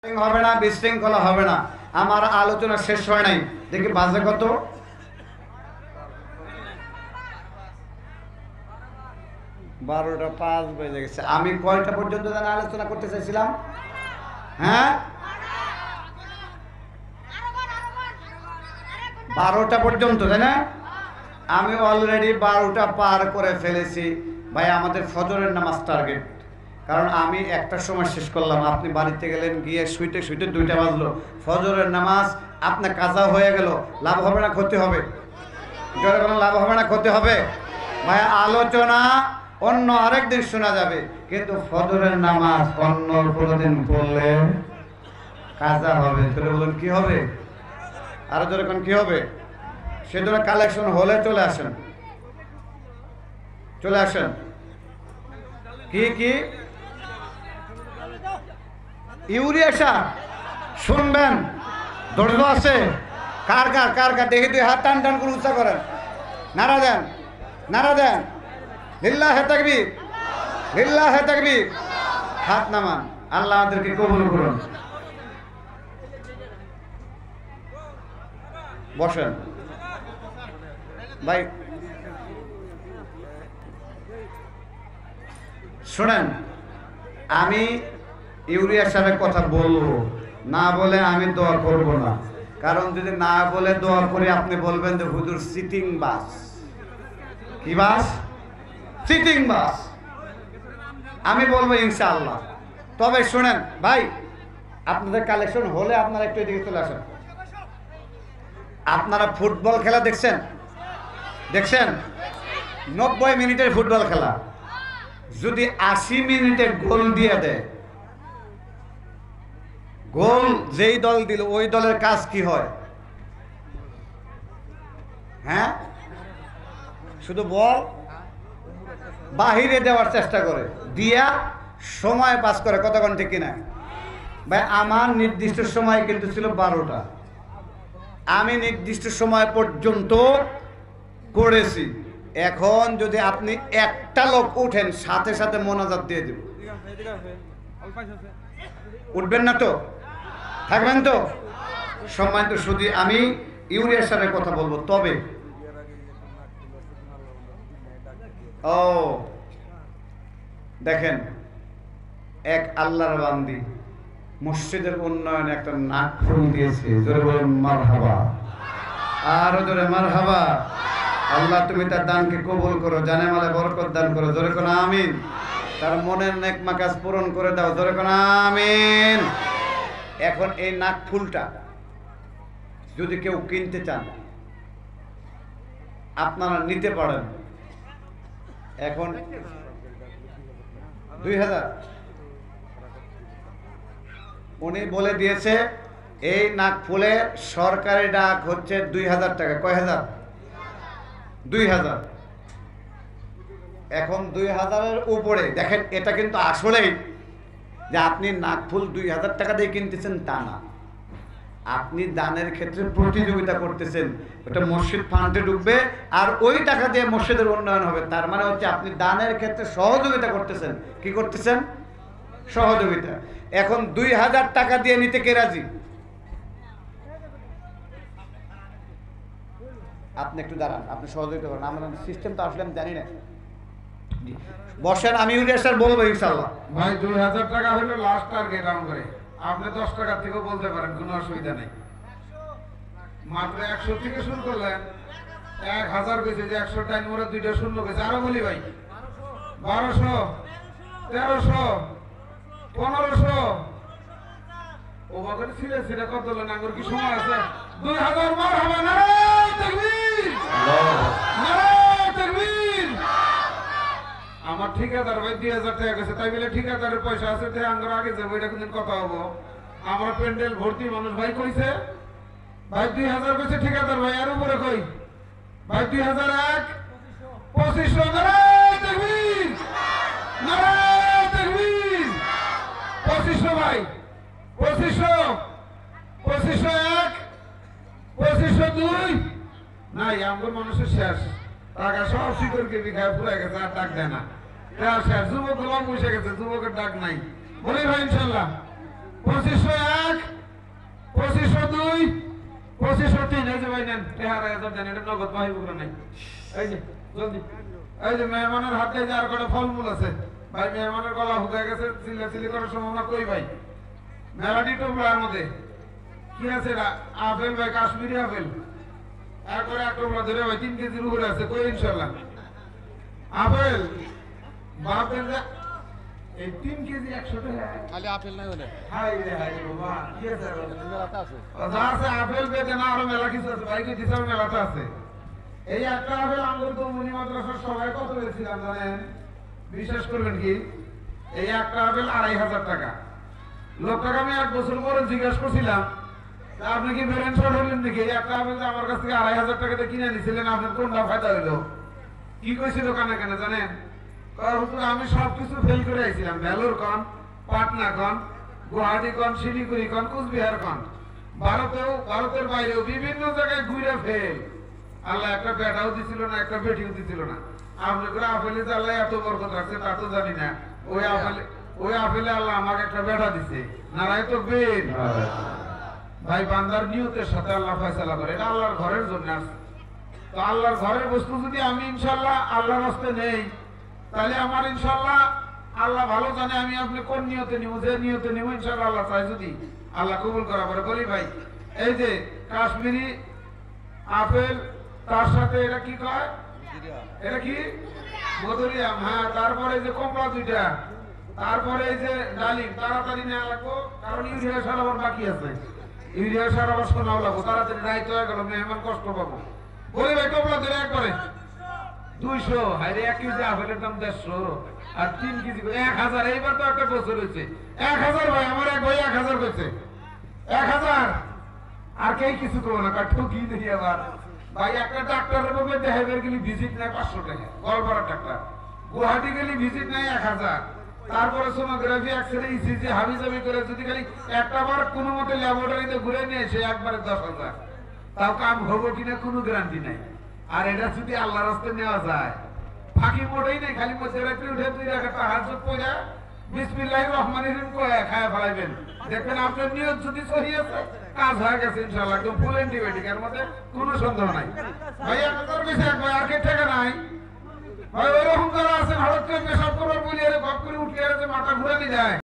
হবে না, বিশৃঙ্খলা হবে না। আমার আলোচনা শেষ হয় নাই, দেখি বাজে কত। বারোটা 5 বেজে গেছে। আমি কয়টা পর্যন্ত যেন আলোচনা করতে চাইছিলাম? হ্যাঁ, 12টা পর্যন্ত, তাই না? আমি অলরেডি 12টা পার করে ফেলেছি ভাই। আমাদের ফজরের নামাজ টার্গেট, কারণ আমি একটার সময় শেষ করলাম, আপনি বাড়িতে গেলেন, গিয়ে শুইতে 2টা বাজলো। ফজরের নামাজ আপনার কাজা হয়ে গেল, লাভ হবে না ক্ষতি হবে? জোরে বলেন, লাভ হবে না ক্ষতি হবে? ভাই আলোচনা অন্য আরেক দিন শোনা যাবে, কিন্তু ফজরের নামাজ অন্য কোনো দিন পড়লে কাজা হবে। জোরে বলেন কি হবে? আরো জোরে কোন কি হবে? সেজন্য কালেকশন হলে চলে আসেন, চলে আসেন। কি কি ইউরিয়া সার শুনবেন? ধৈর্য আছে? কার কার কার কার দেখি, 2 হাত টান টান করে উঁচা করেন, নারা দেন, নারা দেন। লিল্লাহে তাকবীর, লিল্লাহে তাকবীর। হাত নামান। আল্লাহ আমাদেরকে কবুল করুন। বসেন ভাই, শুনেন, আমি ইউরিয়া সারের কথা বলবো, না বলে আমি দোয়া করব না। কারণ যদি না বলে দোয়া করি, আপনি বলবেন যে হুজুর সিটিং বাস। কি বাস? সিটিং বাস। আমি বলবো ইনশাআল্লাহ। তবে শুনেন ভাই, আপনাদের কালেকশন হলে আপনারা একটু এদিকে চলে আসেন। আপনারা ফুটবল খেলা দেখছেন? দেখছেন? 90 মিনিটের ফুটবল খেলা যদি 80 মিনিটে গোল দিয়ে দেয়, গোল যেই দল দিল ওই দলের কাজ কি হয়? হ্যাঁ, শুধু বল বাহিরে দেওয়ার চেষ্টা করে, দিয়া সময় পাস করে। কতক্ষণ ঠিক কিনা ভাই? আমার নির্দিষ্ট সময় কিন্তু ছিল 12টা। আমি নির্দিষ্ট সময় পর্যন্ত করেছি। এখন যদি আপনি একটা লোক উঠেন, সাথে সাথে মোনাজাত দিয়ে দেব। উঠবেন না তো? থাকবেন তো? সম্মানিত শুধু আমি ইউরিয়া সারের কথা বলবো। তবে ও দেখেন, এক আল্লাহর বান্দি মসজিদের উন্নয়নে একটা নাক ফুল দিয়েছে। জোরে বলেন মারহাবা, আরো জোরে মারহাবা। আল্লাহ তুমি তার দানকে কবুল করো, জানে মালে বরকত দান করো। জোরে কোন আমিন। তার মনের নেক মাকাজ পূরণ করে দাও। জোরে কোন আমিন। এখন এই নাক ফুলটা যদি কেউ কিনতে চান, আপনারা নিতে পারেন। এখন 2000 উনি বলে দিয়েছে, এই নাক ফুলের সরকারি ডাক হচ্ছে 2000 টাকা। কয় হাজার? 2000। এখন 2000-এর উপরে দেখেন, এটা কিন্তু আসলেই যে আপনি নাক ফুল 2000 টাকা দিয়ে কিনতেছেন তা না। আপনি দানের ক্ষেত্রে প্রতিযোগিতা করতেছেন। ওটা মসজিদ ফান্ডে ঢুকবে, আর ওই টাকা দিয়ে মসজিদের উন্নয়ন হবে। তার মানে হচ্ছে আপনি দানের ক্ষেত্রে সহযোগিতা করতেছেন। কি করতেছেন? সহযোগিতা। এখন 2000 টাকা দিয়ে নিতে কে রাজি? আপনি একটু দাঁড়ান, আপনি সহযোগিতা করেন। আমরা সিস্টেম তো আসলে আমি জানি না। বসেন, আমি ইউরিয়া সার বলবো ইনশাআল্লাহ। ভাই 2000 টাকা হলো লাস্ট টার্গেট আমাদের। আপনি 10 টাকা থেকেও বলতে পারেন, কোনো অসুবিধা নেই। মাত্র 100 থেকে শুরু করলেন, 1000 গেছে, যে 100 টাইম ওরা 2টা শূন্য গেছে। আরো বলি ভাই, 1200, 1300, 1500। ও বাবা ছিলে ছিলে কত হলো? নাঙ্গর কি সময় আছে? 2000 মারহাবা, নারায়ে তাকবীর, নারায়ে তাকবীর। আমার ঠিকাদার ভাই 2000 টাকা গেছে, তাই বলে ঠিকাদারের পয়সা আছে, তাই আমরা আগে যাবো, এটা কোনদিন কথা হবো? আমরা প্যান্ডেল ভর্তি মানুষ ভাই কইছে, ভাই 2000 গেছে ঠিকাদার ভাই, আর উপরে কই ভাই 2001, 2500। নারায়ে তাকবীর, নারায়ে তাকবীর। 2500 ভাই, 2500, 2501, 2502। নাই, আমার মানুষের শেষ টাকা সব শিকড়কে বিঘায় পুরা গেছে, আর ডাক দেয় না। শেষ যুবক গোলাম বসে গেছে, যুবকের ডাক নাই। বলি ভাই ইনশাল্লাহ 2501, 2502 2503 এই যে ভাই নেন 13,000 দেন, এটা নগদ ভাই বুকরা নাই। এই যে জলদি, এই যে মেহমানের হাতে যে আর কটা ফলমূল আছে ভাই, মেহমানের গলা শুকায় গেছে, চিল্লাচিল্লি করার সম্ভাবনা কই ভাই। মেলাডি টোপলার মধ্যে কি আছে? আপেল ভাই, কাশ্মীরি আপেল একবারে এক টোপলা ধরে ভাই 3 কেজির উপরে আছে, কই ইনশাল্লাহ আপেল বাপের এই 3 কেজি 100 টাকা খালি আপেল নাই বলে হাই রে বাবা, কি আছে মেলাতে আছে। যা আছে আপেল বেচে না, আরো মেলা কিছু আছে ভাই, কি দিশার মেলাটা আছে। এই একটা আপেল আমাদের তো মুনি মাদ্রাসার সবাই কত পেয়েছিলাম জানেন? বিশ্বাস করবেন কি, এই একটা আপেল 2,500 টাকা। লোকটাকে আমি 1 বছর পরে জিজ্ঞাসা করছিলাম, আপনি কি ব্রেন শর্ট হলেন নাকি? এই একটা আপেল আমার কাছ থেকে 2,500 টাকাতে কিনে নিছিলেন, আপনার কোনটা ফায়দা হইলো? কি কইছিল কানে কানে জানেন? আমি সবকিছু ফেল করে আইছিলাম, ভেলোর কন, পাটনা কন, গুয়াহাটি কন, শিলিগুড়ি কন, কুচবিহার কন, ভারতের বাইরেও বিভিন্ন জায়গায় ঘুরে ফেল। আল্লাহ একটা বেটাও দিছিল না, একটা বেটিও দিছিল না। আপনি করে আপেলে যে আল্লাহ এত বরকত রাখছে তা তো জানি না। ওই আপেলে আল্লাহ আমাকে একটা বেটা দিছে, নারায় তো বের ভাই। বান্দার নিয়তের সাথে আল্লাহ ফয়সালা করে, এটা আল্লাহর ঘরের জন্য আসছে। তো আল্লাহর ঘরের বস্তু যদি আমি ইনশাল্লাহ আল্লাহর রাস্তে নেই, তাহলে আমার ইনশাল্লাহ আল্লাহ ভালো জানে আমি আপনি কোন নিয়তে নিব, যে নিয়তে নিব ইনশাল্লাহ আল্লাহ চাই যদি আল্লাহ কবুল করা পরে। বলি ভাই, এই যে কাশ্মীরি আপেল, তার সাথে এটা কি কয়? এটা কি মধুরিয়াম? হ্যাঁ। তারপরে যে কমলা 2টা, তারপরে এই যে ডালিম। তাড়াতাড়ি নেওয়া লাগবো, কারণ ইউরিয়া সার আবার বাকি আছে। ইউরিয়া সার আবার শোনাও লাগবো, তাড়াতাড়ি রাইত হয়ে গেল, মেহমান কষ্ট পাবো। বলি ভাই কমলা ধরে একবারে 200, হাইরে 1 কেজি আপেলের দাম 150 আর 3 কেজি 1000। এইবার তো একটা বছর হয়েছে 1000 ভাই, আমার এক ভাই 1000 কইছে 1000। আর কে কিছু করবো না, কাঠো কি দেখি আবার ভাই। একটা ডাক্তারের ভাবে দেখাইবার গেলে ভিজিট নেয় 500 টাকা, গলপাড়ার ডাক্তার। গুয়াহাটি গেলে ভিজিট নেয় 1000। তারপরে সোনোগ্রাফি, এক্সরে, ইসিজি হাবিজাবি করে যদি খালি একটা বার কোনো মতে ল্যাবরেটরিতে ঘুরে নিয়ে এসে একবারে 10,000, তাও কাম হবো কিনা কোনো গ্যারান্টি নাই। আর এটা যদি আল্লাহর রাস্তে নেওয়া যায়, ফাঁকি মোটেই নেই। খালি মধ্যে রাত্রে উঠে 2 টাকা তাহাজ্জুদ পড়া বিসমিল্লাহির রহমানির রহিম কয়ে খায়া ফেলাইবেন, দেখবেন আপনার নিয়ত যদি সহি আছে, কাজ হয়ে গেছে ইনশাআল্লাহ। একদম ফুল অ্যান্টিবায়োটিক, এর মধ্যে কোনো সন্দেহ নাই ভাই। 1000 বেশি এক ভাই, আর কে টাকা নাই ভাই। ওইরকম যারা আছেন হঠাৎ করে পেশাব করবার বলি, আরে গপ করে উঠলে মাথা ঘুরে নিয়ে যায়।